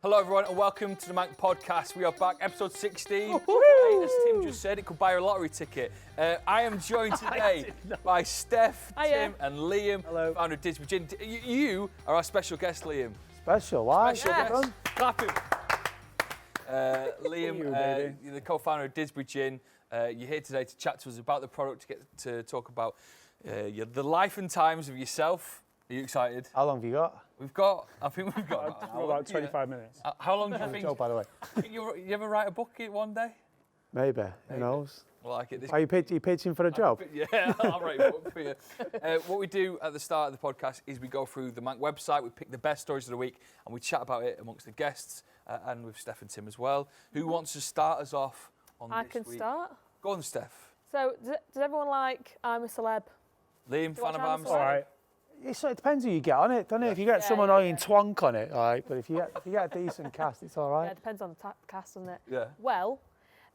Hello everyone and welcome to the Manc podcast. We are back, episode 16. As Tim just said, it could buy a lottery ticket. I am joined today by Steph, Tim and Liam, founder of Didsbury Gin. You are our special guest, Liam. Special, why? Special guest. Clap him. Liam, you're the co-founder of Didsbury Gin. You're here today to chat to us about the product, to talk about the life and times of yourself. Are you excited? How long have you got? I think we've got about 25 minutes. How long do you think? Joke, by the way. You ever write a book one day? Maybe. Who knows? Well, like it. Are you pitching for a job? Yeah, I'll write a book for you. What we do at the start of the podcast is we go through the Manc website, we pick the best stories of the week, and we chat about it amongst the guests and with Steph and Tim as well. Who wants to start us off on this week? I can start. Go on, Steph. So, does everyone like I'm a Celeb? Liam, fan of I'm a Celeb? All right. It depends who you get on it, doesn't it? If you get some annoying twonk on it, all right. But if you get a decent cast, it's all right. Yeah, it depends on the cast, doesn't it? Yeah. Well,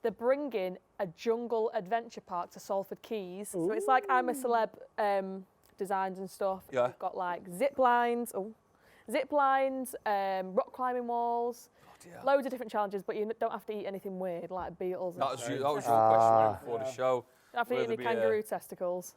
they're bringing a jungle adventure park to Salford Quays. So it's like I'm a Celeb designs and stuff. Yeah. You've got like zip lines, rock climbing walls, loads of different challenges, but you don't have to eat anything weird like beetles. That was your question before the show. You don't have to eat any kangaroo testicles.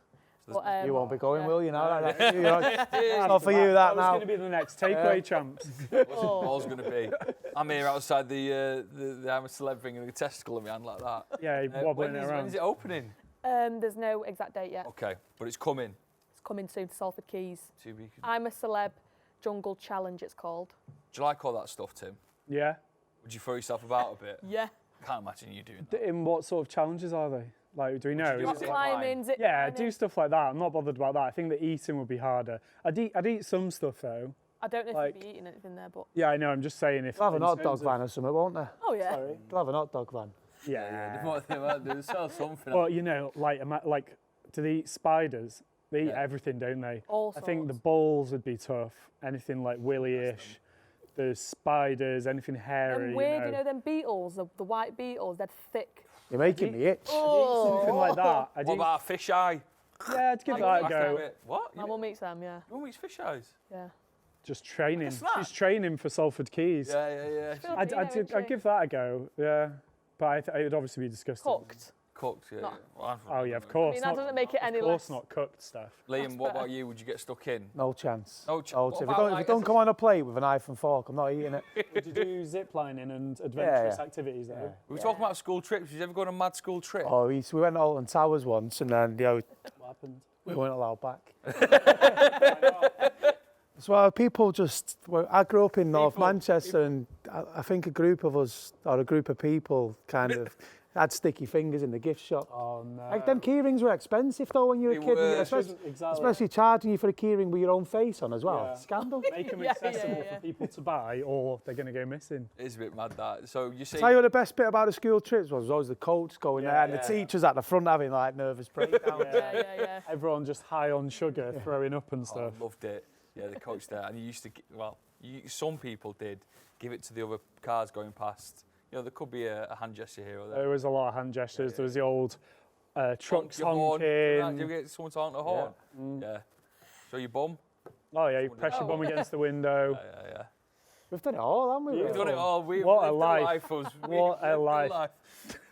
But, You won't be going, will you? Now, It's not for you. That now. That was going to be the next takeaway, champs. What's the ball's going to be? I'm here outside the I'm a Celeb thing and a testicle in my hand like that. Yeah, wobbling it around. When's it opening? there's no exact date yet. Okay, but it's coming. It's coming soon to Salford Quays. 2 weeks. I'm a Celeb Jungle Challenge, it's called. Do you like all that stuff, Tim? Yeah. Would you throw yourself about a bit? Yeah. Can't imagine you doing that. In what sort of challenges are they? Like, do we know? Rock Rock climbing, zip Yeah, lining. do stuff like that. I'm not bothered about that. I think the eating would be harder. I'd eat some stuff though. I don't know like- if you'd be eating anything there, but... Yeah, I know. I'm just saying if. They'll have an in hot dog terms of- van or something, won't they? Oh, yeah. Sorry. They'll have an hot dog van. Yeah. They sell something. But you know, like, do they eat spiders? They eat everything, don't they? All I think the sorts. balls would be tough. Anything like willy-ish. There's spiders, anything hairy. Them weird, you know, them beetles, the white beetles, they're thick. You're making me itch. Something like that. What about a fish eye? Yeah, I'd give that a go. What? My mum eats them, yeah. You want eat fish eyes? Yeah. Just training. Like a snack. She's training for Salford Quays. Yeah. I'd give that a go. Yeah, but it would obviously be disgusting. Cooked. Cooked, yeah. Not- Well, Oh yeah, of I course. mean, that doesn't make it any Of course, less... not cooked stuff. Liam, what about you? Would you get stuck in? No chance. No chance. Oh, What if about, it like, don't as come on a plate with a knife and fork, I'm not eating it. Would you do zip lining and adventurous activities though? We were talking about school trips. Did you ever go on a mad school trip? Oh, we went to Alton Towers once, and then What happened? we weren't allowed back. So people just. Well, I grew up in North Manchester, and I think a group of us, or a group of people, kind of had sticky fingers in the gift shop. Oh no. Like them key rings were expensive though when you were a They kid, were. especially charging you for a key ring with your own face on as well. Yeah. Scandal. Make them Yeah, accessible yeah. for people to buy, or they're going to go missing. It's a bit mad that. So you see, Tell you what the best bit about the school trips was always the coach going there and the yeah. teachers at the front having like nervous breakdowns. Yeah. Everyone just high on sugar, throwing up and oh, stuff. I loved it. Yeah, the coach there, and you used to. Some people did give it to the other cars going past. You know, there could be a hand gesture here or there. There was a lot of hand gestures. There was the old trucks Honk your horn. Do honking. you get someone to honk the horn? Yeah. So your bum. Oh yeah, you press your bum against the windo. Yeah. We've done it all, haven't we? Yeah. We've done it all. We've What a lived life. Was What a life.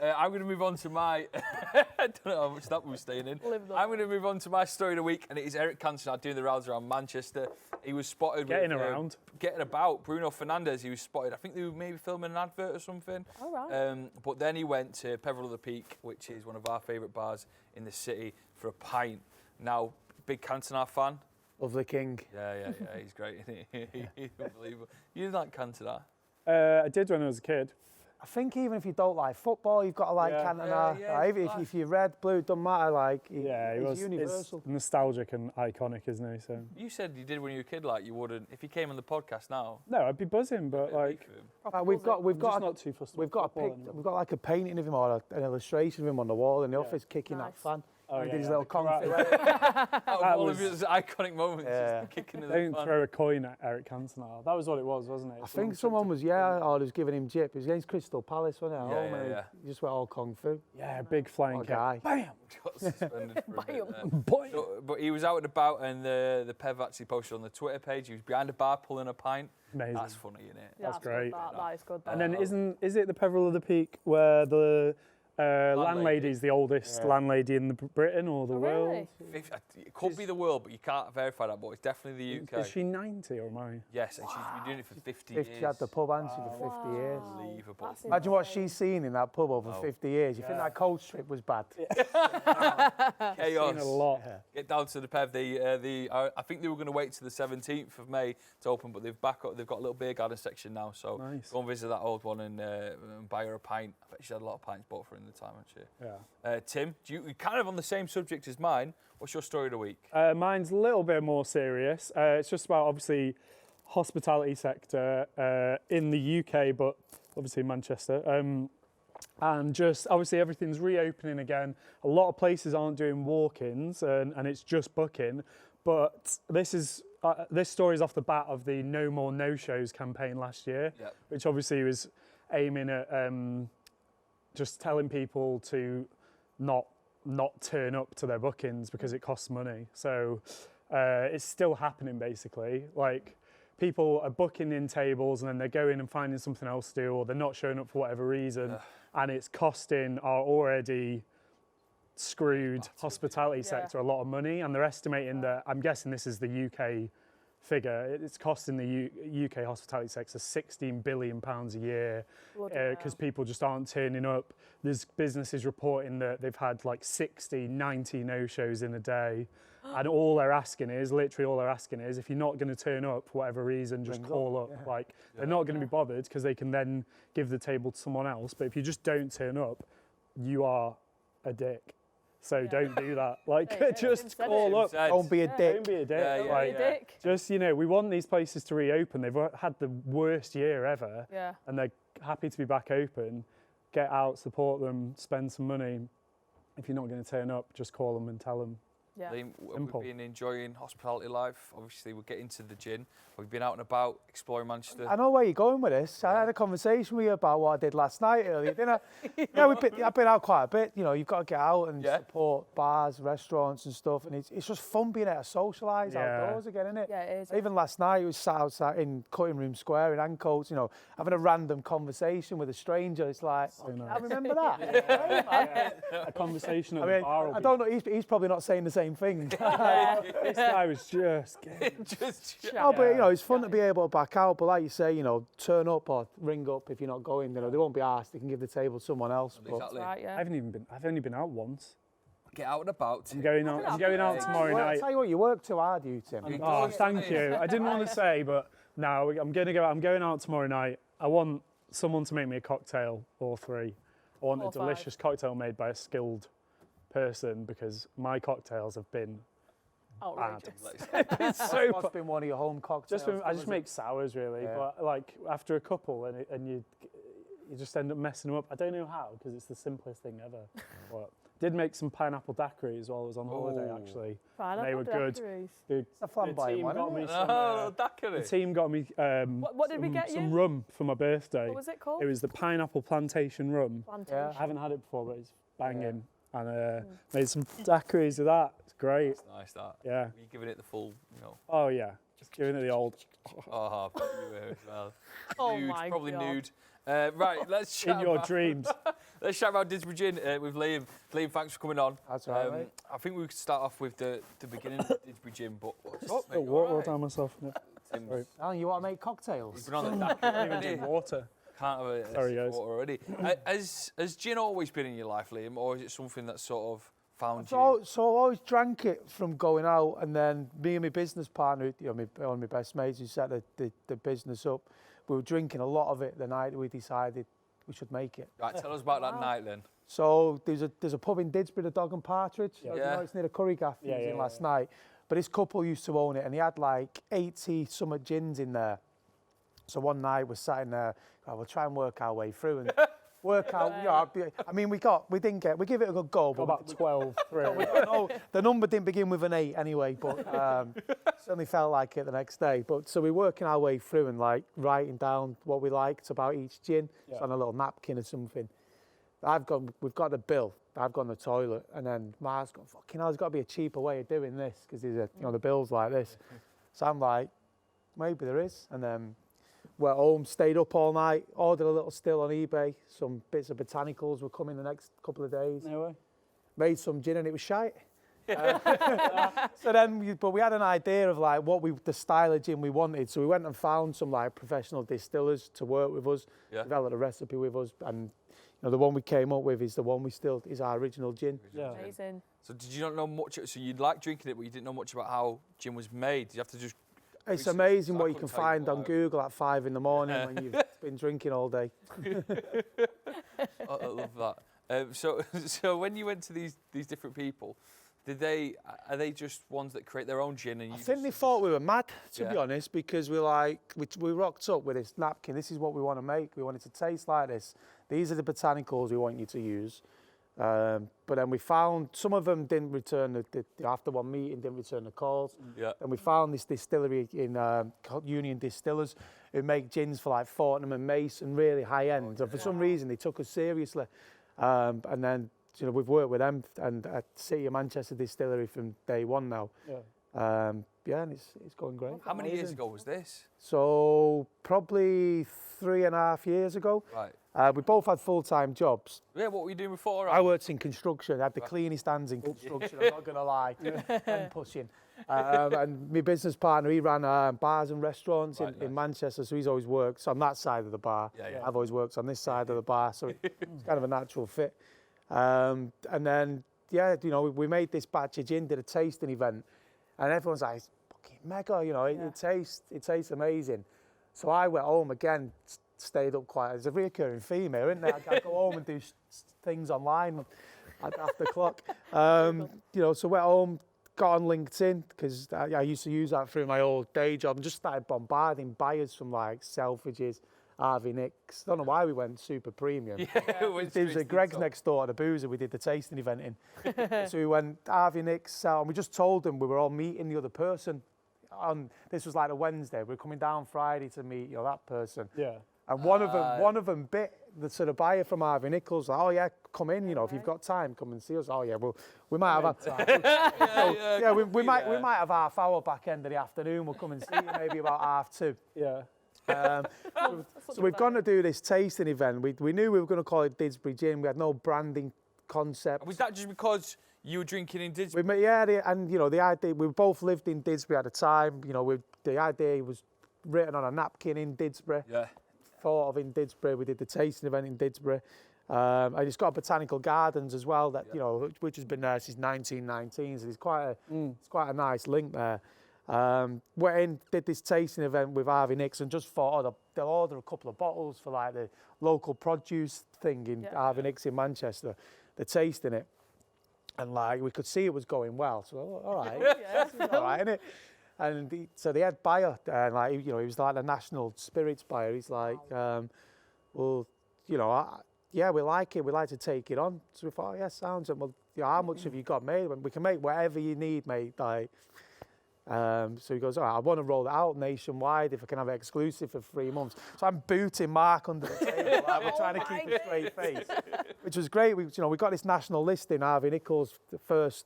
I'm going to move on to my. I don't know how much that was staying in. Live that. I'm going to move on to my story of the week, and it is Eric Cantona doing the rounds around Manchester. He was spotted Getting with, around. getting about. Bruno Fernandes, he was spotted. I think they were maybe filming an advert or something. All right. But then he went to Peveril of the Peak, which is one of our favourite bars in the city, for a pint. Now, big Cantona fan. Of the king. Yeah, he's great, isn't he? He's unbelievable. You like Cantona? I did when I was a kid. I think even if you don't like football, you've got to like Yeah. Cantona. Yeah, Right? If you're red, blue, doesn't matter. Like, Yeah, it he's was. universal. It's nostalgic and iconic, isn't he? So You said you did when you were a kid, like you wouldn't. If he came on the podcast now, no, I'd be buzzing, but like We've got I'm just not too fussed. we've about got a football pic, anymore. we've got like a painting of him or an illustration of him on the wall in the office kicking Nice. that fan. Oh, He yeah, did his yeah, little the karate. confit. Out of all of his iconic moments, Yeah. just kicking in the Don't fun. throw a coin at Eric Cantona. That was what it was, wasn't it? I think someone was, or was giving him jip. It was against Crystal Palace, wasn't it? At home, and he just went all kung fu. Yeah, big flying What a kick. guy. Bam! Got suspended for a bit there. Boy. So, but he was out and about, and the Pev actually posted on the Twitter page. He was behind a bar pulling a pint. Amazing. That's funny, isn't it? That's great. That is good. And then is it the Peveril of the Peak where the landlady's the oldest landlady in Britain or the world? Really? It could be the world, but you can't verify that, but it's definitely the UK. Is she 90 or am I? Yes, and she's been doing it for 50 years. She had the pub, hasn't she, for 50 years. Unbelievable. That's Imagine what insane. she's seen in that pub over 50 years. You think that coach trip was bad? Chaos. Seen a lot. Get down to the Pev. I think they were going to wait till the 17th of May to open, but they've got a little beer garden section now. So Nice. go and visit that old one and buy her a pint. I bet she had a lot of pints bought for her in the time, hasn't she? Yeah. Tim, you're kind of on the same subject as mine. What's your story of the week? Mine's a little bit more serious. It's just about obviously hospitality sector in the UK, but obviously Manchester. And just obviously everything's reopening again. A lot of places aren't doing walk-ins and it's just booking. But this story is off the bat of the No More No Shows campaign last year, which obviously was aiming at just telling people to not turn up to their bookings because it costs money. So it's still happening basically. Like people are booking in tables and then they're going and finding something else to do, or they're not showing up for whatever reason, and it's costing our already screwed hospitality sector a lot of money. And they're estimating that, I'm guessing this is the UK figure, it's costing the UK hospitality sector £16 billion a year because people just aren't turning up. There's businesses reporting that they've had like 60, 90 no-shows in a day. And literally all they're asking is, if you're not going to turn up for whatever reason, just call up. Like, they're not going to be bothered because they can then give the table to someone else. But if you just don't turn up, you are a dick. So don't do that. Like, just call up. Don't be a dick. Don't be a dick. Don't be a dick. Just, we want these places to reopen. They've had the worst year ever. Yeah. And they're happy to be back open. Get out, support them, spend some money. If you're not going to turn up, just call them and tell them. Yeah. Liam, we've been enjoying hospitality life. Obviously, we're getting to the gin. We've been out and about, exploring Manchester. I know where you're going with this. I had a conversation with you about what I did last night earlier, didn't I? I've been out quite a bit. You've got to get out and support bars, restaurants and stuff. And it's just fun being able to socialise outdoors again, isn't it? Yeah, it is. Even last night, we was sat outside in Cutting Room Square in Ancoats, having a random conversation with a stranger. It's like, I remember that. A conversation at I the mean, bar. I don't know, he's probably not saying the same thing. This guy was just No, but it's fun to be able to back out. But like you say, turn up or ring up if you're not going. They won't be asked. They can give the table to someone else. Exactly. Right, yeah. I've only been out once. Get out and about. I'm going out tomorrow night. I tell you what, you work too hard, you Tim. Oh, thank you. I didn't want to say, but no, I'm going out tomorrow night. I want someone to make me a cocktail or three. I want a delicious cocktail made by a skilled person because my cocktails have been outrageous. It's so what's been one of your home cocktails? I just make sours really, but like after a couple and you just end up messing them up. I don't know how because it's the simplest thing ever. But did make some pineapple daiquiris while I was on holiday actually. Pineapple they were good. It's a flamboyant one. The team got me what did we get you? Some rum for my birthday. What was it called? It was the pineapple plantation rum. Plantation. I haven't had it before, but it's banging. And made some daiquiris with that. It's great. It's nice that. Yeah. Are you giving it the full, Oh yeah, just giving it the old. Oh, you were as well. Oh nude, my probably God. nude. Right, let's chat In your about, dreams. Let's chat about Didsbury Gin with Liam. Liam, thanks for coming on. That's right, mate. I think we could start off with the beginning of Didsbury Gin, but what's up, mate? Water down myself. Tim's Alan, you want to make cocktails? been on the daiquiri. Drink water. Can't have a Sorry, guys. water already. Has gin always been in your life, Liam, or is it something that sort of found you? So I always drank it from going out, and then me and my business partner, one of my best mates who set the business up, we were drinking a lot of it the night we decided we should make it. Right, tell us about that night then. So there's a pub in Didsbury, the Dog and Partridge. Yeah. It's near the curry gaff he was in last night. But this couple used to own it, and he had like 80 summer gins in there. So one night we're sat in there, we'll try and work our way through. And work out. I mean, we give it a good go, but about 12, 3. The number didn't begin with an 8 anyway, but certainly felt like it the next day. But so we're working our way through and like writing down what we liked about each gin. It's on a little napkin or something. We've got the bill. I've gone to the toilet, and then Mark's gone, fucking hell, there's got to be a cheaper way of doing this, because the bill's like this. So I'm like, maybe there is. And then went home, stayed up all night, ordered a little still on eBay. Some bits of botanicals will come in the next couple of days. No way. Made some gin, and it was shite. So then, but we had an idea of like the style of gin we wanted. So we went and found some like professional distillers to work with us, developed a recipe with us, and the one we came up with is the one is our original gin. Yeah. Amazing. So did you not know much? So you liked drinking it, but you didn't know much about how gin was made. Did you have to just? It's amazing what you can find on Google at 5 in the morning when you've been drinking all day. I love that. So when you went to these different people, are they just ones that create their own gin? And I think they thought we were mad, to be honest, because we rocked up with this napkin. This is what we want to make. We want it to taste like this. These are the botanicals we want you to use. But then we found some of them didn't return the after one meeting, didn't return the calls. Yeah. And we found this distillery in Union Distillers who make gins for like Fortnum and Mace and really high end. And for some reason they took us seriously. And then we've worked with them and at City of Manchester Distillery from day one now. Yeah. And it's going great. How many years ago was this? So probably 3.5 years ago. Right. We both had full-time jobs. Yeah, what were you doing before? I worked in construction. I had the cleanest hands in construction, I'm not going to lie. And pushing. And my business partner, he ran bars and restaurants in Manchester, so he's always worked on that side of the bar. Yeah. I've always worked on this side of the bar, so it's kind of a natural fit. And then, we made this batch of gin, did a tasting event, and everyone's like, it's fucking mega, it tastes amazing. So I went home again, stayed up quite. There's a recurring theme here, isn't there? I go home and do things online after the clock. So went home, got on LinkedIn, because I used to use that through my old day job, and just started bombarding buyers from like Selfridges, Harvey Nicks. Don't know why we went super premium. There's Greg's next door to the boozer. We did the tasting event in. So we went Harvey Nicks, and we just told them we were all meeting the other person. This was like a Wednesday. We were coming down Friday to meet that person. Yeah. And one of them bit the buyer from Harvey Nichols. Like, oh yeah, come in. If you've got time, come and see us. Oh yeah, well we might have time. we might have half hour back end of the afternoon. We'll come and see you maybe about 1:30. Yeah. So we've gone to do this tasting event. We knew we were going to call it Didsbury Gin. We had no branding concept. Was that just because you were drinking in Didsbury? The idea, we both lived in Didsbury at the time. The idea was written on a napkin in Didsbury. Yeah. Thought of in Didsbury. We did the tasting event in Didsbury. And it's got botanical gardens as well, which has been there since 1919. So it's quite a nice link there. Went in, did this tasting event with Harvey Nicks, and just thought they'll order a couple of bottles for like the local produce thing in Harvey Nicks in Manchester. They're tasting it, and like we could see it was going well. So all right, all right, innit? And so the head buyer, and he was like a national spirits buyer. He's like, we like it. We like to take it on. So we thought, yeah, sounds. Well, how much have you got made? We can make whatever you need, mate. So he goes, all right, I want to roll it out nationwide if I can have it exclusive for 3 months. So I'm booting Mark under the table. We're trying to keep a straight face, which was great. We got this national listing. Harvey Nichols, the first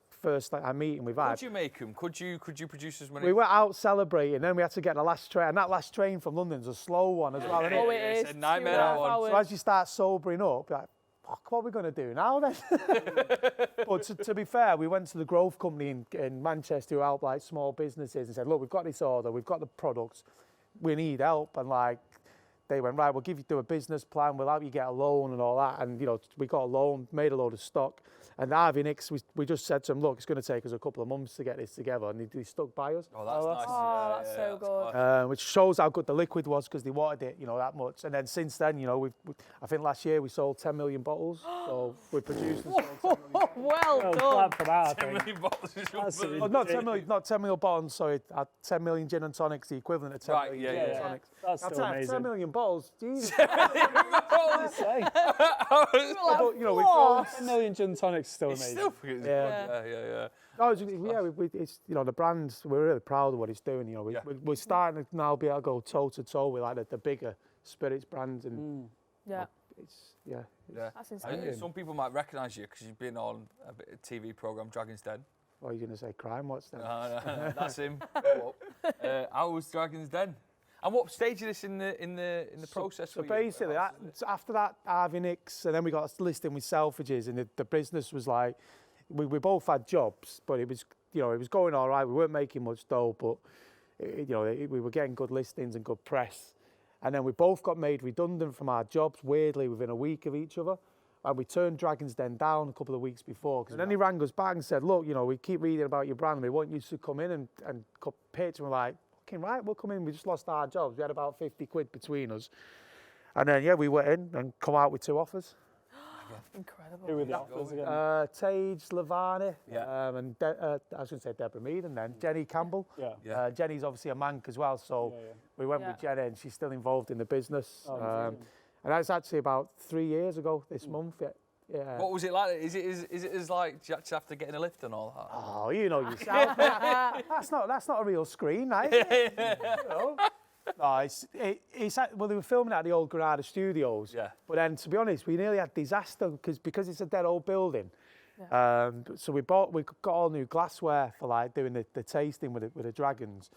meeting we've had. Could you make them? Could you produce as many? We were out celebrating, then we had to get the last train, and that last train from London's a slow one as well. Oh, it is. It's a nightmare. So as you start sobering up, you're like, fuck, what are we going to do now then? But to be fair, we went to the Growth Company in Manchester who help like small businesses and said, look, we've got this order, we've got the products, we need help. And they went, right, we'll do a business plan, we'll help you get a loan and all that. And, we got a loan, made a load of stock. And Harvey Nicks, we just said to him, look, it's going to take us a couple of months to get this together. And they stuck by us. Oh, that's nice. Oh, that's so good. Which shows how good the liquid was because they wanted it, that much. And then since then, I think last year we sold 10 million bottles. So we produced and sold 10 million. Well done. Glad for that, 10 million bottles is Oh, not 10 million bottles, sorry. 10 million gin and tonics, the equivalent of 10 million gin and tonics. That's still amazing. 10 million bottles. Jesus. Say, But, you know, we've grown. 10 million gin tonics still It's amazing. still fucking yeah. No, it's you know, the brands. We're really proud of what it's doing. You know, we're starting to now be able to go toe to toe with like the bigger spirits brands, and Yeah. it's That's insane. Some people might recognise you because you've been on a bit of TV programme, Dragon's Den. What are you going to say? Crime? What's that? No, that's him. How was Dragon's Den? And what stage is this in the process? So for you? basically, after that, Arvinix, and then we got a listing with Selfridges, and the business was like, we both had jobs, but it was, you know, it was going all right. We weren't making much dough, but we were getting good listings and good press. And then we both got made redundant from our jobs, weirdly, within a week of each other. And we turned Dragon's Den down a couple of weeks before. And then he rang us back and said, look, you know, we keep reading about your brand. We want you to come in and pitch. And we're like, fucking right, we'll come in. We just lost our jobs. We had about 50 quid between us. And then, we went in and come out with 2 offers. Incredible. Who were the offers again? Tage Lavani, and I was going to say Deborah Mead, and then Jenny Campbell. Jenny's obviously a Manc as well, so we went with Jenny, and she's still involved in the business. And that's actually about 3 years ago this month. Yeah. What was it like? Is it as like, do you actually have to get in a lift and all that? Oh, you know yourself. That's not a real screen, that is it? You know? No, well, they were filming at the old Granada Studios. Yeah. But then, to be honest, we nearly had disaster because it's a dead old building. Yeah. So we got all new glassware for like doing the tasting with the dragons.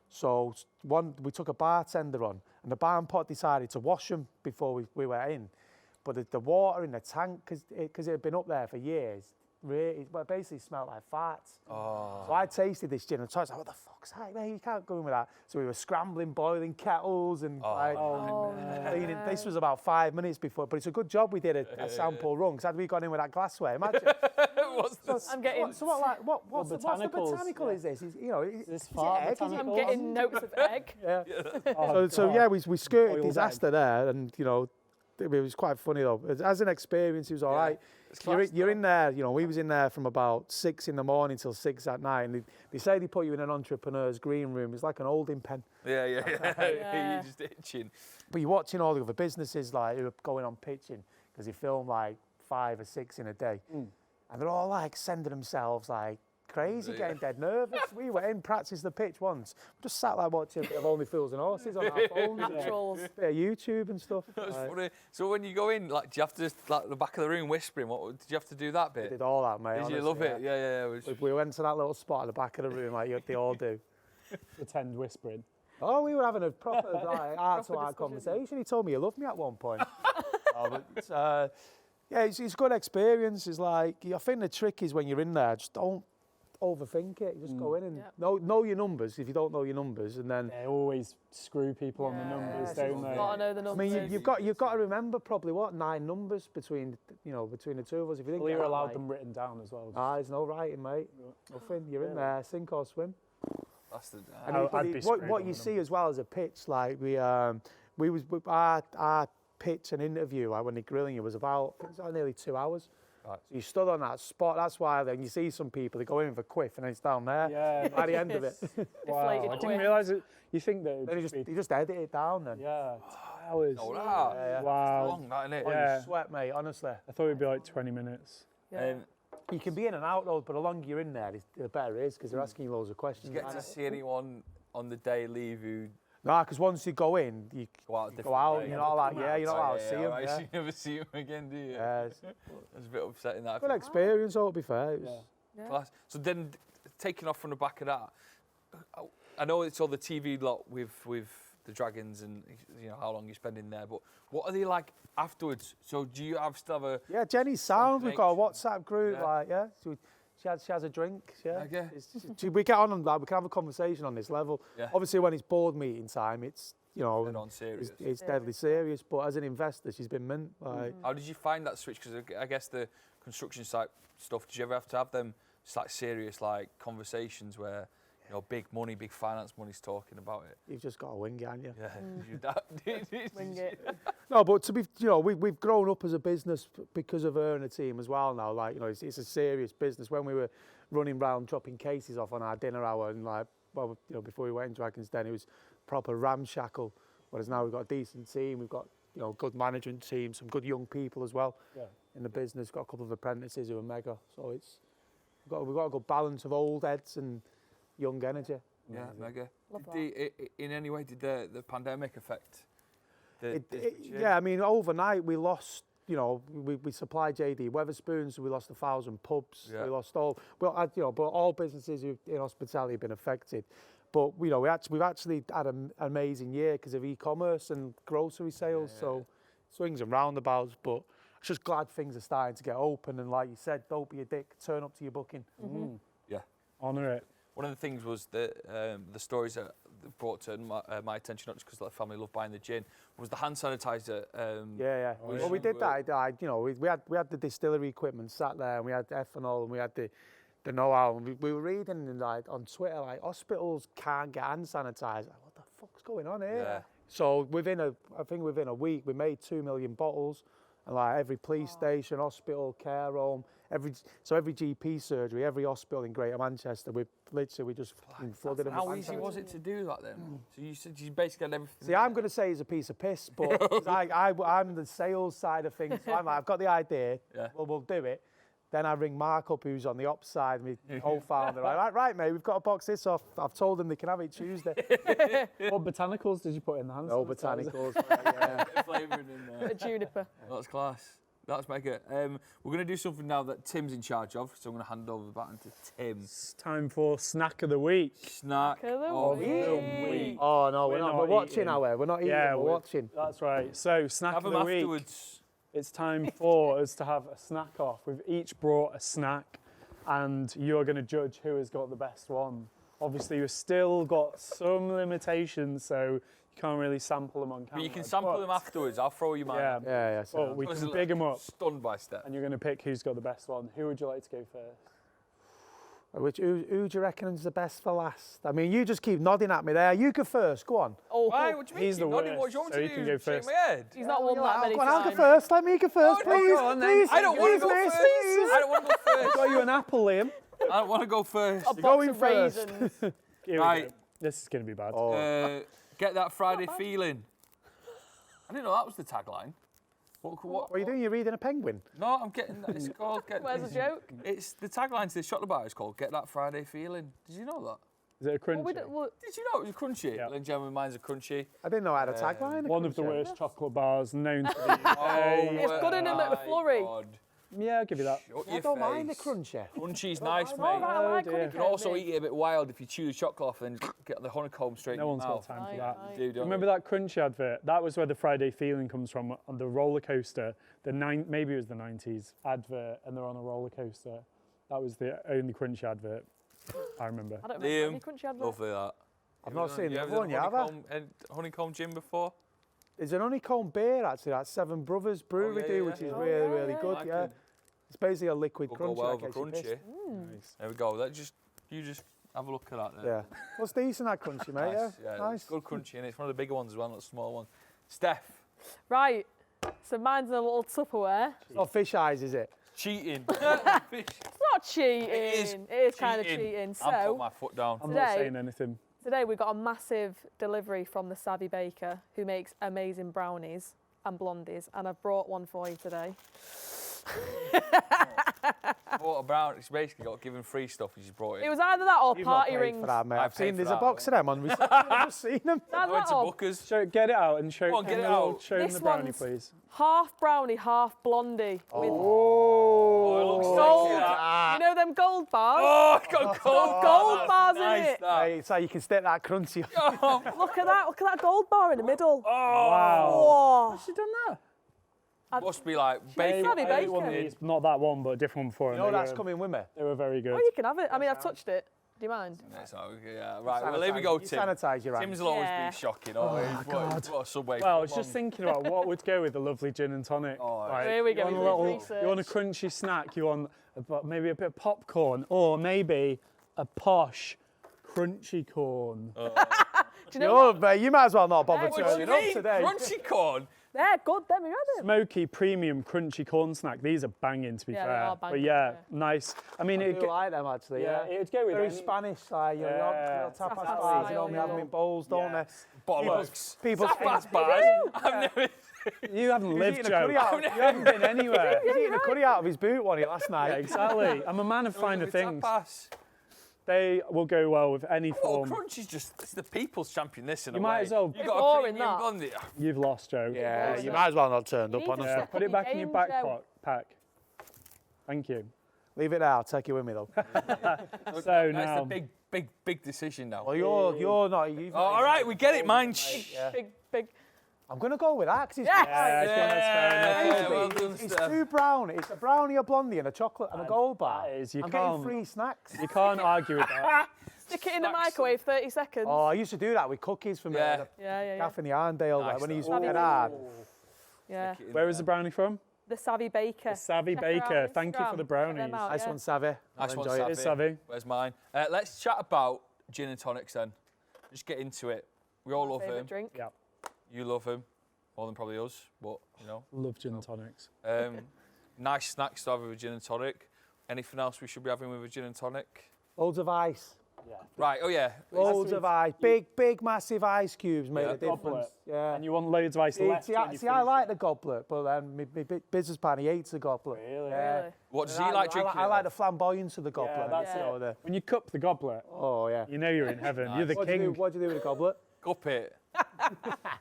So we took a bartender on, and the barn pot decided to wash them before we went in. But the water in the tank, because it had been up there for years, it basically smelled like farts. Oh. So I tasted this gin and I was like, what the fuck's that, mate? You can't go in with that. So we were scrambling, boiling kettles and cleaning. This was about 5 minutes before, but it's a good job we did a sample run, because had we gone in with that glassware, imagine. I'm getting... What's the botanical is this? Is this egg? I'm getting notes of egg. We skirted disaster there, and, you know, it was quite funny though. As an experience, it was all right. You're in there, you know, we was in there from about 6 in the morning till 6 at night. And they say they put you in an entrepreneur's green room. It's like an holding pen. Yeah. You're just itching. But you're watching all the other businesses like who are going on pitching, because they film like 5 or 6 in a day. And they're all like sending themselves like crazy, getting dead nervous. We went in, practiced the pitch once. Just sat like watching a bit of Only Fools and Horses on our phones. Bit of YouTube and stuff. That's funny. So when you go in, like, do you have to just, like, the back of the room whispering? Did you have to do that bit? We did all that, mate. Did you love it? Yeah. We went to that little spot at the back of the room like they all do. Pretend whispering. Oh, we were having a proper heart-to-heart conversation. He told me he loved me at one point. It's a good experience. It's like, I think the trick is when you're in there, just don't overthink it. You just go in and know your numbers if you don't know your numbers, and then they always screw people on the numbers, don't they? Gotta know the numbers. I mean, you've got to remember probably 9 numbers between the 2 of us. If you Well, you're allowed them written down as well. There's no writing, mate. Nothing. You're in there, sink or swim. That's the. What you see as well as a pitch, like our pitch and interview, like when they're grilling you, was about nearly 2 hours. Right. So you stood on that spot. That's why then you see some people, they go in for quiff and it's down there. Yeah. By the end of it. Wow. I didn't realise it. You think that you just edit it down then. Yeah. 2 hours. Oh, that. Wow. It's long, that, isn't it? You sweat, mate, honestly. I thought it'd be like 20 minutes. Yeah. You can be in and out though, but the longer you're in there, the better it is, because they're asking you loads of questions. Do you get to see anyone on the day leave who... No, because once you go in, you go out, you're not allowed to see them. Yeah. You never see them again, do you? Yeah. It's a bit upsetting, that. Good experience, though, to be fair. Class. So then, taking off from the back of that, I know it's all the TV lot with the dragons and, you know, how long you spend in there, but what are they like afterwards? So do you still have a... Yeah, Jenny's sound. We've got a WhatsApp group, So she has a drink. We get on that. We can have a conversation on this level. Yeah. Obviously, when it's board meeting time, it's it's deadly serious. But as an investor, she's been mint. How did you find that switch? Because I guess the construction site stuff. Did you ever have to have them like serious conversations where, you know, big finance money's talking about it? You've just got to wing it, haven't you? Yeah. Wing it. No, but to be, you know, we've grown up as a business because of her and the team as well now. Like, you know, it's a serious business. When we were running round dropping cases off on our dinner hour and before we went into Dragon's Den, it was proper ramshackle. Whereas now we've got a decent team, we've got good management team, some good young people as well in the business. Got a couple of apprentices who are mega. So we've got a good balance of old heads and young energy. Yeah, mega. In any way, did the pandemic affect the yeah, I mean, overnight we lost, we supplied JD Weatherspoons, so we lost 1,000 pubs. We lost all, but all businesses in hospitality have been affected. But, we've actually had an amazing year because of e-commerce and grocery sales, so swings and roundabouts, but I'm just glad things are starting to get open, and like you said, don't be a dick, turn up to your booking. Yeah. Honour it. One of the things was that the stories that brought to my attention, not just because the family love buying the gin, was the hand sanitizer. Well, we did that. We had the distillery equipment sat there, and we had ethanol, and we had the know-how. And we were reading on Twitter, hospitals can't get hand sanitizer. What the fuck's going on here? Yeah. So within a week, we made 2 million bottles, and every police station, hospital, care home, every GP surgery, every hospital in Greater Manchester, we just flooded them. How easy was it to do that then? So you said you basically had everything. See, I'm going to say it's a piece of piss, but I'm the sales side of things. So I've got the idea. Yeah. Well, we'll do it. Then I ring Mark up, who's on the ops side, my co-founder. Right, mate, we've got to box this off. I've told them they can have it Tuesday. What botanicals did you put in the hand? No botanicals. Yeah. Flavouring in there. A juniper. That's class. That's mega. We're going to do something now that Tim's in charge of, so I'm going to hand over the baton to Tim. It's time for snack of the week. Snack of the week. Oh, no, we're not. We're watching, We're not eating, we're watching. That's right. So, snack Have of them the week. afterwards. It's time for us to have a snack off. We've each brought a snack, and you're going to judge who has got the best one. Obviously, you've still got some limitations, so you can't really sample them on camera. But you can sample them afterwards. I'll throw you mine. Yeah. Well, we can big them up. Stunned by Steph. And you're going to pick who's got the best one. Who would you like to go first? Who do you reckon is the best for last? I mean, you just keep nodding at me there. You go first. Go on. Oh, why? What do you mean? He's the What do you worst, want so me you to can do? go Shake first. my head? He's not won that many Go on, I'll go times. first. Let me go first, No, please. go on then. Please. I don't want to go Please, first. please. I don't want to go I first. got you an apple, Liam. I don't want to go first. A You're box going of first. raisins. Here we Right. go. This is going to be bad. Get that Friday feeling. I didn't know that was the tagline. What are you doing? You're reading a penguin? No, I'm getting that. It's called. Where's the joke? It's the tagline to this chocolate bar is called "Get That Friday Feeling." Did you know that? Is it a crunchy? Did you know it was crunchy? Yeah. Ladies and gentlemen, mine's a crunchy. I didn't know I had a tagline. One of the worst chocolate bars known to the UK. It's good in a McFlurry. God. Yeah, I'll give you that. Shut I your don't mind the face. crunchy. Crunchy's nice, Oh, mate. right, I like dear. honeycomb, You can also mate. eat it a bit wild if you chew the chocolate off and get the honeycomb straight No in one's your got mouth. time for that. Right. You do, don't Remember that crunchy advert? That was where the Friday feeling comes from, on the roller coaster. Maybe it was the 90s advert, and they're on a roller coaster. That was the only crunchy advert I remember. I don't remember Liam, any crunchy adverts. lovely that. I've not seen the you other ever one, done have I? honeycomb gin before? There's an honeycomb beer, actually, that Seven Brothers Brewery yeah, do, yeah, which yeah. is Oh, really, yeah, really yeah, good, yeah. yeah. It's basically a liquid We'll go crunchy. well in with case you crunchy. pissed. Nice. There we go. You just have a look at that there. Yeah. Well, it's decent, that crunchy, mate, Nice. yeah. It's good crunchy, and it's one of the bigger ones as well, not the small one. Steph, Right, so mine's in a little Tupperware. It's not fish eyes, is it? cheating. Fish. It's not cheating. It is kind of cheating. I'm putting So my foot down. I'm not Today- saying anything. today we got a massive delivery from the savvy baker who makes amazing brownies and blondies, and I've brought one for you today. Bought a brown. It's basically got given free stuff. You just brought it. It was either that or You've not party paid rings. for that, mate. I've I've paid seen for there's that. a box of them on reception. I've just seen them. I went to or Booker's. Get it out and show, Go on, get it Camille, out. show them This the brownie, one's- please. half brownie, half blondie. With Oh, it looks gold. sexy, that. You know them gold bars? Oh, it's got gold. Gold That's bars in nice, it. that. Hey, so you can stick that crunchy on. Oh, Look at that! Look at that gold bar in the middle. Wow. Oh, She done that? must be like Savvy bacon. bacon. I ate one of these, not that one, but a different one before. You and know they that's were- coming with me. They were very good. oh, you can have it. I mean, I've touched it. Do you mind? It's not okay, yeah, right. Well, here we go, You Tim. sanitise your hands. Tim's will always Yeah. be shocking. What a Subway. Well, I was foot just long. thinking about what would go with a lovely gin and tonic. Oh, Like, Here we go, You we want, did research. you want a crunchy snack, you want maybe a bit of popcorn, or maybe a posh crunchy corn. Do you know what? Oh, mate, you might as well not bother Hey, what turning do up Hey, today. Crunchy corn. They're good, them, you had them. Smoky, premium, crunchy corn snack. These are banging, to be Yeah, fair. they are banging, But yeah, yeah. nice. I mean, I do like them actually. Yeah, it'd go with very any- Spanish, like Yeah. tapas Tapas bars. You know, style, we have them yeah. in bowls, don't Yes. Bollocks. People's Tapas bars. I've never. You haven't lived, eating a Joe. curry out. You haven't been anywhere. He's eating a curry out of his boot one last night. Yeah, exactly. I'm a man of finer things. Tapas. They will go well with any Oh, form. crunch is just, it's the people's champion this in a You way. might as well- You got a boring, premium that. blondie. You've lost, Joe. Yeah, you might as well not turned up, You need to honestly. Yeah, Step put up it back your in your game, back Joe. pack. Thank you. Leave it there. I'll take you with me though. So That's the now, big decision now. Well, you're not. You've Oh, all right, we get it, Manc. Yeah. Big. I'm gonna go with that. 'Cause it's, Yes! yeah, I think that's fair enough. well done, it's Steph. two brown. It's a brownie, a blondie, and a chocolate and a gold bar. that is, you I'm can't- getting free snacks. You can't argue with that. Stick it in the Snacks. microwave, 30 seconds. Oh, I used to do that with cookies from Yeah. Yeah. Gaff in the Arndale, Nice, like, when he used that. to get hard. Yeah. Where was the brownie from? The Savvy Baker. The Savvy Check her out Baker. on Thank you for Instagram. the Check brownies. them out, Nice yeah. one, Savvy. Nice I'll one, enjoy Savvy. It is Savvy. Where's mine? Let's chat about gin and tonics then. Just get into it. We all love Favourite him. drink. Yeah. You love him more than probably us, but you know. Love gin and tonics. Nice snacks to have with a gin and tonic. Anything else we should be having with a gin and tonic? Loads of ice. Yeah. Right. Oh yeah. Loads of ice. Big, massive ice cubes made Yeah. a difference. Goblet. Yeah. And you want loads of ice left. See, when you I finish like it. the goblet, but then my business partner hates the goblet. Really? Yeah. Really? What does he like drinking? I it like off? the flamboyance of the goblet. Yeah, that's you know, it. When you cup the goblet, oh yeah. you know you're in heaven. You're the What do you king. do? What do you do with the goblet? Cup it.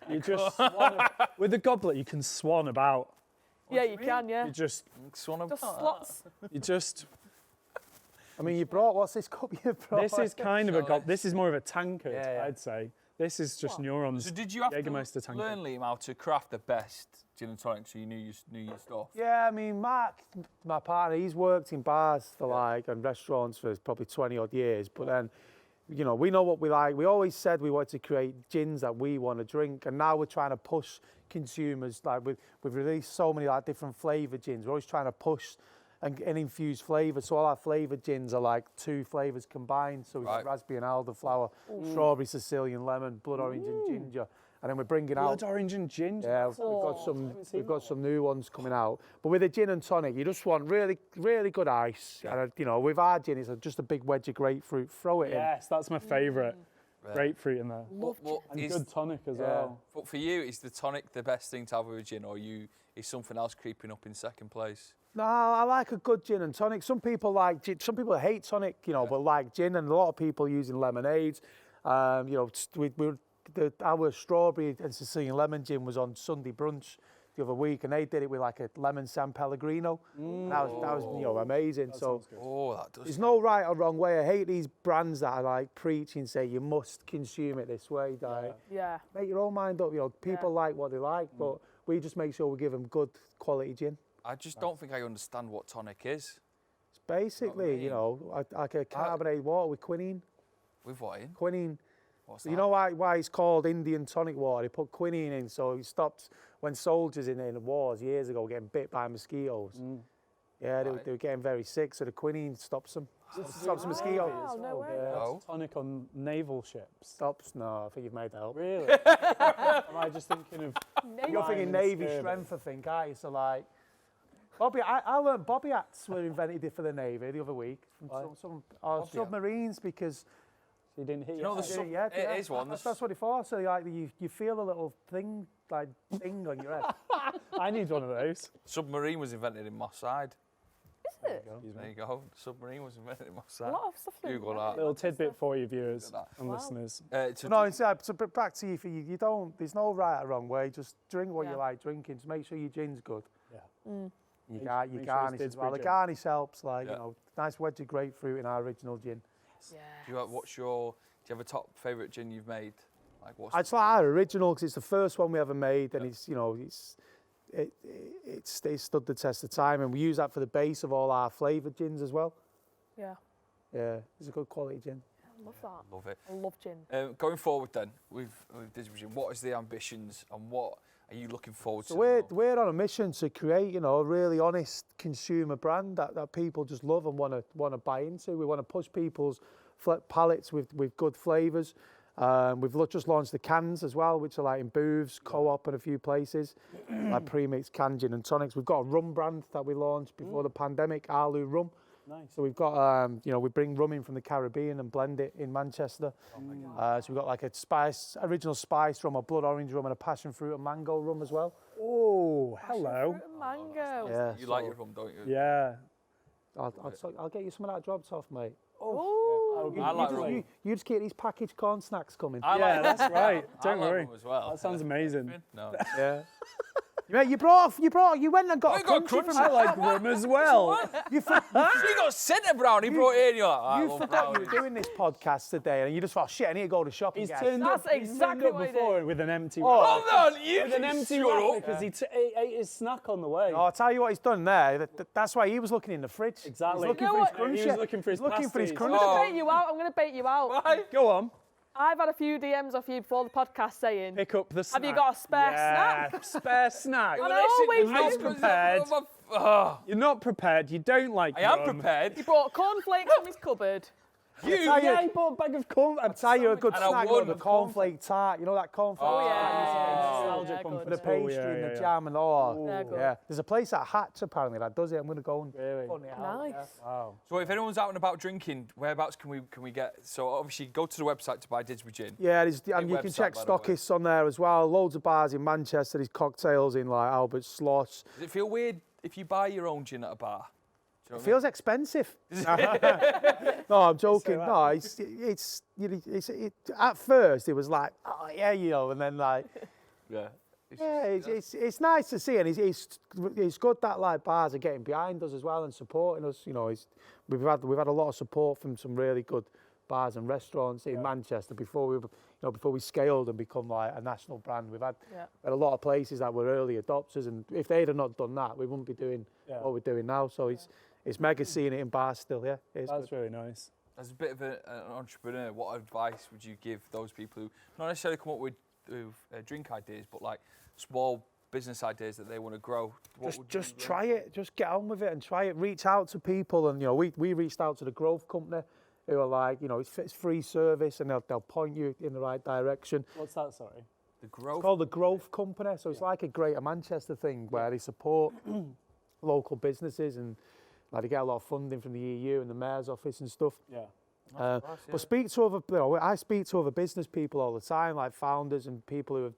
You just swan with the goblet. You can swan about. Yeah, you can, yeah. You just. Swan of- Just slots. You just. I mean, you brought, what's this cup you brought? This is kind of a So goblet. This is more of a tankard, Yeah, yeah. I'd say. This is just neurons. So did you have Jägermeister to tankard. learn, Liam, how to craft the best gin and tonic so you knew your stuff? Yeah, I mean, Mark, my partner, he's worked in bars for and restaurants for probably 20 odd years. But then, you know, we know what we like. We always said we wanted to create gins that we want to drink. And now we're trying to push consumers. Like we've released so many like different flavoured gins. We're always trying to push and infuse flavours. So all our flavoured gins are like 2 flavours combined. So we've got Right. raspberry and elderflower, strawberry, Sicilian lemon, blood orange and ginger. And then we're bringing out... Blood orange and ginger. Yeah, we've got some new ones coming out. But with a gin and tonic, you just want really, really good ice. Yeah. And you know, with our gin, it's just a big wedge of grapefruit. Throw it Yes, that's my favourite. Grapefruit in there. What And is, good tonic as Yeah. well. but for you, is the tonic the best thing to have with a gin, or is something else creeping up in second place? in. No, I like a good gin and tonic. Some people like gin, some people hate tonic, you know, but like gin, and a lot of people using lemonades. You know, our strawberry and Sicilian lemon gin was on Sunday brunch the other week, and they did it with like a lemon San Pellegrino. And that was you know, amazing. So Oh, that does. there's no right or wrong way. I hate these brands that are like preaching, say you must consume it this way. Like, Yeah. make your own mind up. You know, people like what they like, but we just make sure we give them good quality gin. I just don't think I understand what tonic is. It's basically, you know, like a carbonated water with quinine. With what in? Quinine. What's So that? you know why it's called Indian tonic water? They put quinine in, so it stopped when soldiers in the wars years ago getting bit by mosquitoes. Yeah, they were getting very sick, so the quinine stops them. Stops the mosquitoes. Wow, no way. No. Tonic on naval ships. Stops. No, I think you've made that up. Really? Am I just thinking of... You're thinking Lime Navy scurvy. strength, I think, aren't you? So like, I learned bobby hats were invented for the Navy the other week from some submarines because You didn't hit You know your the head. sub- it is one. That's what it's for. So like you feel a little thing like ding on your head. I need one of those. Submarine was invented in Moss Side. Is it? There you go. Submarine was invented in Moss A Side. lot of stuff. Google that. Little tidbit for you viewers Look at and Wow. listeners. No, inside. So back to you. You don't. There's no right or wrong way. Just drink what you Yeah. like drinking. Just make sure your gin's good. Yeah. You Make got your sure it's garnish as well. Didsbury The gin. garnish helps. Like Yeah. you know, nice wedge of grapefruit in our original gin. Yeah. do you have a top favourite gin you've made? Like what's It's like our original because it's the first one we ever made, and it's it's stood the test of time, and we use that for the base of all our flavoured gins as well. Yeah. Yeah, it's a good quality gin. I love that. Love it. I love gin. Going forward then, with Didsbury Gin, what is the ambitions and what are you looking forward So to? we're on a mission to create, you know, a really honest consumer brand that people just love and want to buy into. We want to push people's palates with good flavours. We've just launched the cans as well, which are like in booths, Co-op and a few places, like pre-mixed canned gin and tonics. We've got a rum brand that we launched before the pandemic, Alu Rum. Nice. So we've got, we bring rum in from the Caribbean and blend it in Manchester. Oh my God. So we've got like a original spice rum, a blood orange rum and a passion fruit and mango rum as well. Oh, hello. Fruit and mango. Yeah, You like your rum, don't you? Yeah. I'll get you some of that dropped off, mate. Oh. I like rum. You just get these packaged corn snacks coming. Yeah, that's right. Don't I like worry. rum as well. That sounds amazing. No. Yeah. Mate, you went and got a got crunchy from I like rum as well. You got centre brown. He brought it in. You're like, I You love forgot you brownies. were doing this podcast today, and you just thought, shit, I need to go to shop and He's get turned That's up, exactly what he before with an empty Hold on, you with an empty shut wrap up. because he ate his snack on the way. Oh, I'll tell you what he's done there. That's why he was looking in the fridge. Exactly. He's looking You for know his what? crunch. He was looking for his pasties. I'm crunch. going to bait you out. I'm going to bait you out. Why? Go on. I've had a few DMs off you before the podcast saying, Pick up the snack. have you got a spare snack? Spare snack. And I always You're not do. prepared. Oh, You're not prepared. You don't like I am rum. prepared. He brought cornflakes from his cupboard. Yeah, he bought a bag of corn. I'll tell you a good And I snack, won. the cornflake tart. You know that cornflake Oh, tart? Nostalgic Yeah, one good. for The pastry yeah, and the yeah. jam and Yeah, good. yeah. There's a place at Hatch apparently that does it. I'm going to go and Really? hunt it out. Nice. Yeah. Wow. So if anyone's out and about drinking, whereabouts can we get? So obviously go to the website to buy Didsbury Gin. Yeah, and you can website, check by the way. stockists on there as well. Loads of bars in Manchester. There's cocktails in like Albert Sloss. Does it feel weird if you buy your own gin at a bar? Do you know It feels expensive. No, I'm joking. No, it's at first it was like, oh yeah, and then like, Yeah. yeah, it's nice to see, and it's good that like bars are getting behind us as well and supporting us. We've had a lot of support from some really good bars and restaurants in Manchester before we scaled and become like a national brand. We've had a lot of places that were early adopters, and if they'd have not done that, we wouldn't be doing what we're doing now. So it's mega seeing it in bars still. Yeah, it's That's good. really nice. As a bit of an entrepreneur, what advice would you give those people who not necessarily come up with drink ideas, but like small business ideas that they want to grow? Just try it. Just get on with it and try it. Reach out to people, and we reached out to the Growth Company, who are like, it's free service, and they'll point you in the right direction. What's that, sorry? The growth. It's called the Growth Company, so it's like a Greater Manchester thing where they support local businesses, and like they get a lot of funding from the EU and the Mayor's office and stuff. Yeah. But speak to other, I speak to other business people all the time, like founders and people who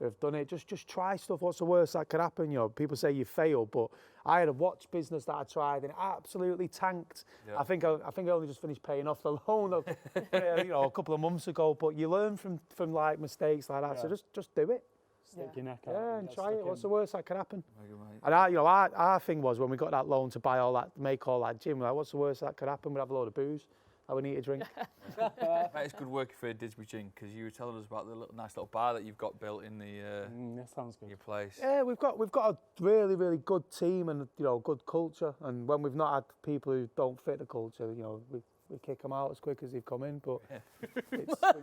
have done it. Just try stuff. What's the worst that could happen? People say you fail, but I had a watch business that I tried and it absolutely tanked. Yeah. I think I only just finished paying off the loan a couple of months ago. But you learn from like mistakes like that. So just do it. Stick your neck out. Yeah, and get try it. stuck What's in. the worst that could happen? Right. And our thing was when we got that loan to make all that gin. We're like, what's the worst that could happen? We'd have a load of booze that we need to drink. That is good work for Didsbury Gin, because you were telling us about the nice little bar that you've got built in That sounds good. your place. Yeah, we've got a really, really good team and good culture. And when we've not had people who don't fit the culture, we kick them out as quick as they've come in. But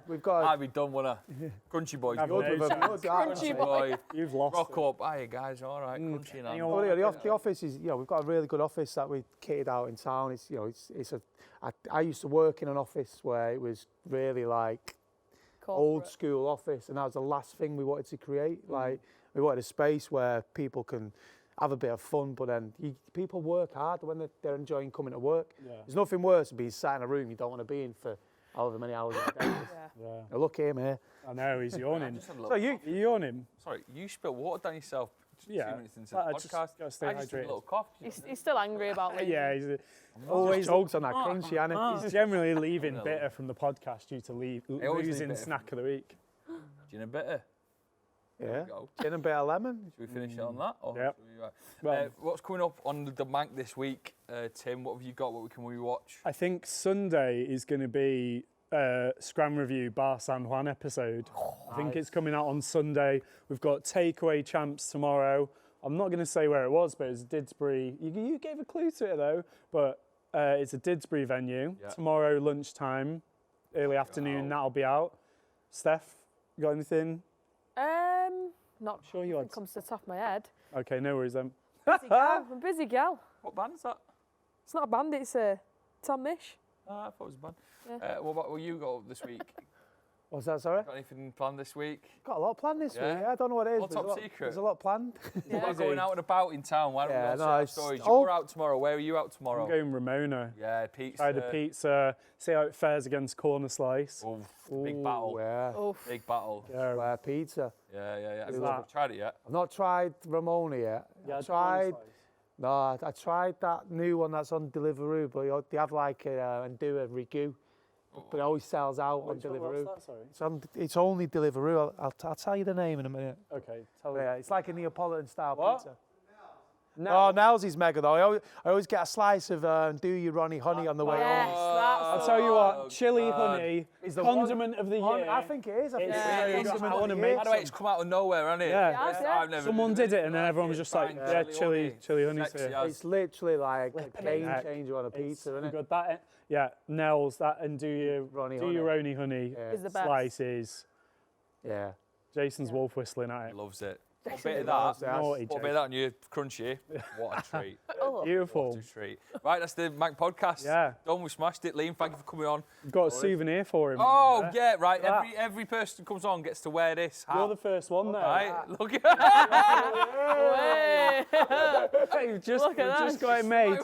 we've got. I'd be done with a crunchy boys. Have Good no with a chance. Crunchy boy. You've lost rock it. up. Hey guys, all right, crunchy now. Well, the office is, we've got a really good office that we kitted out in town. I used to work in an office where it was really like old school office, and that was the last thing we wanted to create. Like we wanted a space where people can have a bit of fun, but then people work hard when they're enjoying coming to work. Yeah. There's nothing worse than being sat in a room you don't want to be in for however many hours a day. Yeah. Now look at him here. I know, he's yawning. Just had a little So you, You yawning? Sorry, you spilled water down yourself. Yeah. 2 minutes into Well, I the just podcast. gotta stay I just did a hydrated. little cough. He's still angry about Liam. Yeah, he's always jokes on that crunchy, Annie. he's generally leaving bitter from the podcast due to always leave losing bitter snack of the week. Gin and bitter. There Yeah, we go. gin and a bit of lemon. Should we finish it on that? Or Yep. should we, Well, what's coming up on the Manc this week, Tim? What have you got? What can we watch? I think Sunday is going to be Scram Review Bar San Juan episode. I think it's coming out on Sunday. We've got Takeaway Champs tomorrow. I'm not going to say where it was, but it's Didsbury. You gave a clue to it though, but it's a Didsbury venue. Yeah. Tomorrow lunchtime, early afternoon, that'll be out. Steph, you got anything? Not Sure you nothing had. comes to the top of my head. Okay, no worries then. Busy gal. I'm a busy gal. What band is that? It's not a band, it's a Tom Mish. I thought it was a band. Yeah. What about what you got this week? What's that, sorry? Got anything planned this week? Got a lot planned this Yeah? week. Yeah, I don't know what it is. All but there's top a lot- secret. There's a lot planned. We're going out and about in town. Why don't we all share our stories? oh. You're out tomorrow. Where are you out tomorrow? I'm going Ramona. Yeah, pizza. Try the pizza, see how it fares against Corner Slice. Oof, big battle. Yeah. Oof. Big battle. Yeah, Square pizza. Yeah. Have Is you that- tried it yet? I've not tried Ramona yet. yeah, I tried. No, I tried that new one that's on Deliveroo, but they have like and do a ragu, but it always sells out on Deliveroo. What's that, sorry? It's only Deliveroo. I'll tell you the name in a minute. Okay, tell me. Yeah, it's like a Neapolitan style What? pizza. No, Nels is mega though. I always get a slice of Do You Ronnie Honey on the way Yes, home. that's I'll the tell you one. what, chili honey Is the condiment of the year. I think it is. I think It's it's really the good. condiment I of wanna the make year. By the way, it's come out of nowhere, hasn't it? Yeah. Yes, yeah. I've never Someone been did it and then everyone was just like, Fine, yeah, chili honey's Sexy here. as. It's literally like a Flipping game heck. changer on a pizza, isn't it? Good. That, yeah, Nels, that and do your Ronnie honey Yeah. Is the best. slices. Yeah. Jason's wolf whistling at it. Loves it. What Definitely bit of loves that? it. Naughty What bit of that on your crunchy? What a treat. Oh. Beautiful. What a treat. Right, that's the Manc podcast. Yeah. Done. We smashed it. Liam, thank you for coming on. We've got a souvenir for him. Oh, yeah, right. That. Every person who comes on gets to wear this hat. You're the first one there. Right, look at Way. You've just, Look at you've that. just got it made.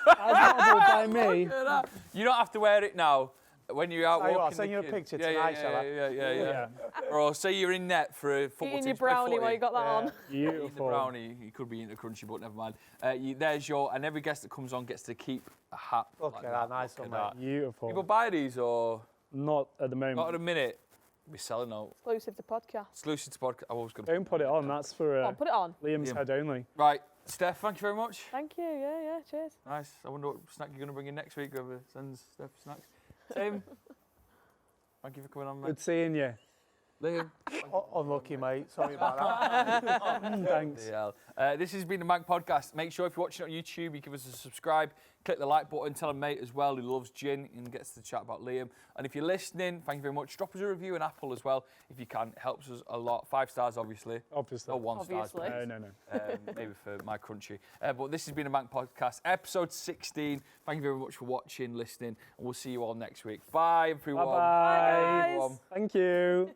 Admirable by me. that. You don't have to wear it now. When you're out Tell you what, walking I'll send the you a kid. picture Yeah, tonight, shall I? yeah. Or say you're in net for a football Eating team. your to play brownie while footy. you got that on. Eating the Beautiful. brownie, you could be eating a crunchy, but never mind. There's your, and every guest that comes on gets to keep a hat. Look like at that, nice Look one, at that. Beautiful. People buy these or Not at the moment. not at a minute? We're selling out. Exclusive to podcast. Exclusive to podcast. I was going to Don't put it on. That's for Come on, put it on. Liam's Liam. head only. Right, Steph, thank you very much. Thank you. Yeah. Cheers. Nice. I wonder what snack you're going to bring in next week. Whoever sends Steph snacks. Tim, thank you for coming on, mate. Good seeing you. Liam. Unlucky, mate. Sorry about that. Thanks. This has been the Manc podcast. Make sure if you're watching on YouTube, you give us a subscribe, click the like button, tell a mate as well who loves gin and gets to chat about Liam. And if you're listening, thank you very much. Drop us a review on Apple as well if you can. It helps us a lot. 5 stars, obviously. Obviously. Or 1 star. Obviously. No. Maybe for my crunchy. But this has been a Manc podcast, episode 16. Thank you very much for watching, listening, and we'll see you all next week. Bye, everyone. Bye-bye. Bye, guys. everyone. Thank you.